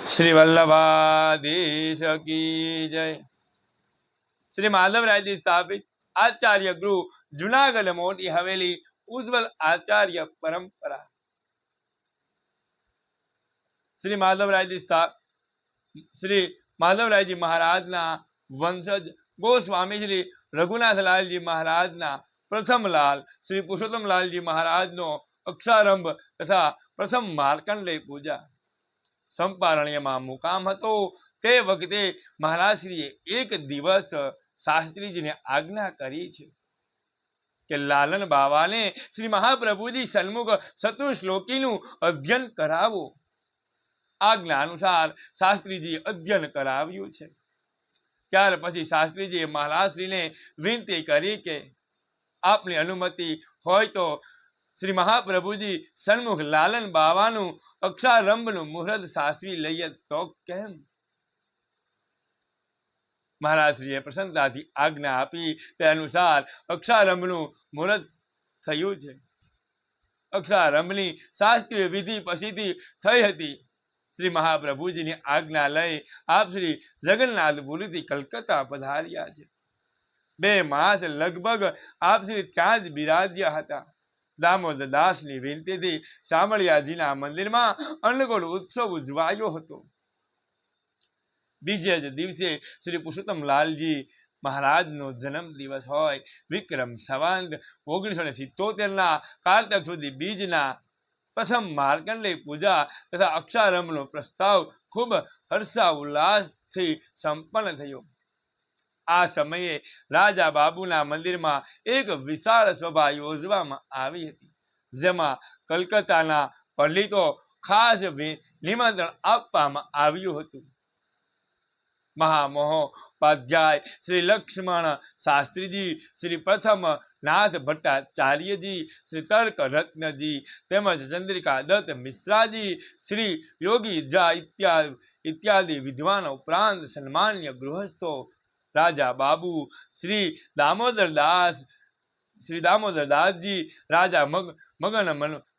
श्री वल्लभाधीश की जय। श्री माधवराय जी स्थापित आचार्य गृह जूनागढ़ मोटी हवेली उज्जवल आचार्य परंपरा। श्री माधवराय जी महाराज ना वंशज गोस्वामी श्री रघुनाथलाल जी महाराज ना प्रथम लाल श्री पुरुषोत्तमलाल जी महाराज नो अक्षारंभ तथा प्रथम मार्कंडेय पूजा संपारणीयमां मुकाम हतो। ते वखते महाराजश्रीए एक दिवस शास्त्रीजीने आज्ञा करी छे के लालन बाबाने श्री महाप्रभुजी सन्मुख चतुश्लोकीनुं अध्ययन करावो। आज्ञा अनुसार शास्त्रीजी अध्ययन कराव्युं छे। त्यार पछी शास्त्रीजीए महाराजश्रीने विनती करी के आपनी अनुमति होय तो श्री महाप्रभुजी सन्मुख लालन बाबानुं अक्षारंभनुं मुहूर्त साचवी लईए तो केम। महाराजश्रीए प्रसन्नताथी आज्ञा आपी ते अनुसार अक्षारंभनुं मुहूर्त थयुं छे। अक्षारंभनी शास्त्रीय विधि पछीथी थई हती। श्री महाप्रभुजीनी आज्ञा लई आप श्री जगन्नाथपुरीथी कलकत्ता पधार्या छे। 2 मास लगभग आप श्री त्यां ज बिराज्या हता। दामोदर दासनी विनतीथी शामળિયાજીના મંદિરમાં અન્નકૂટ ઉત્સવ ઉજવાયો હતો। બીજે જ દિવસે શ્રી પુરુષોત્તમલાલજી મહારાજનો જન્મ દિવસ હોય વિક્રમ સંવત 1977ના કારતક સુધી બીજના પ્રથમ માર્કંડેય પૂજા તથા અક્ષારંભનો પ્રસ્તાવ ખૂબ હર્ષા ઉલ્લાસથી સંપન્ન થયો। આ સમયે રાજા બાબુના મંદિરમાં એક વિશાળ સભા યોજવામાં આવી હતી, જેમાં કલકત્તાના પંડિતો ખાસ નિમંત્રણ આપવામાં આવ્યું હતું। महामहोपाध्याय श्री लक्ष्मण शास्त्रीजी, श्री प्रथम नाथ भट्टाचार्यजी, श्री तर्क रत्नजी तेमज चंद्रिका दत्त मिश्राजी, श्री योगी झा इत्यादि विद्वान उपरांत सन्मान्य गृहस्थो राजा बाबू, श्री दामोदर दास जी, राजा मगन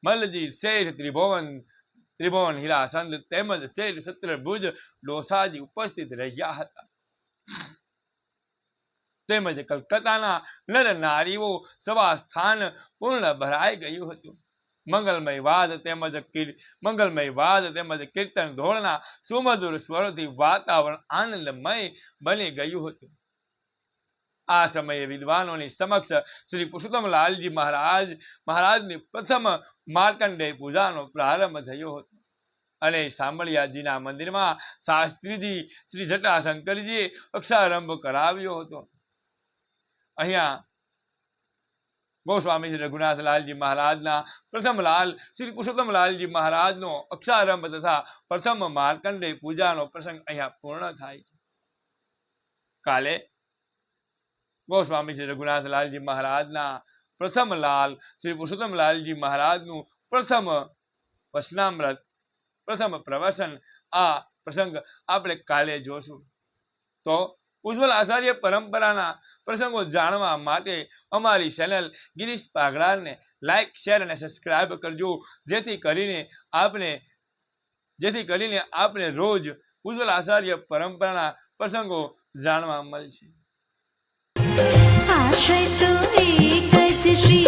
मलजी, शेठ त्रिभुवन हीराचंद तेमज शेठ छत्रभुज डोसाजी उपस्थित रह्या हता। तेमज कलकत्ताना नर नारीओ सभा स्थान पूर्ण भराई गयुं हतुं। मंगलमय वाद तेमज कीर्तन धोळना सुमधुर स्वरोथी वातावरण आनंदमय बनी गयुं हतुं। आ समये विद्वानोनी समक्ष श्री पुरुषोत्तमलालजी महाराजनी प्रथम मार्कंडेय पूजानो प्रारंभ थयो हतो अने शामળિયાજીના મંદિરમાં શાસ્ત્રીજી શ્રી જટાશંકરજીએ અક્ષારંભ કરાવ્યો હતો। અહીંયા गोस्वामी श्री रघुनाथलालजी महाराजना प्रथम लाल श्री पुरुषोत्तमलालजी महाराजनो अक्षारंभ तथा प्रथम मार्कंडेय पूजानो प्रसंग अहींया पूर्ण थाय छे। काले गोस्वामी श्री रघुनाथलालजी महाराजना प्रथम लाल श्री पुरुषोत्तमलालजी महाराजनु प्रथम वचनामृत प्रथम प्रवचन आ प्रसंग आपणे काले जोशुं। तो उज्जवल आचार्य परंपराना प्रसंगों जानवा माटे अमारी चेनल गिरीश पागड़ार ने लाइक शेर और सब्सक्राइब करजो, जेथी करीने आपने रोज उज्जवल आचार्य परंपराना प्रसंगों जानवा मळशे। आश्रय तो एक ज श्री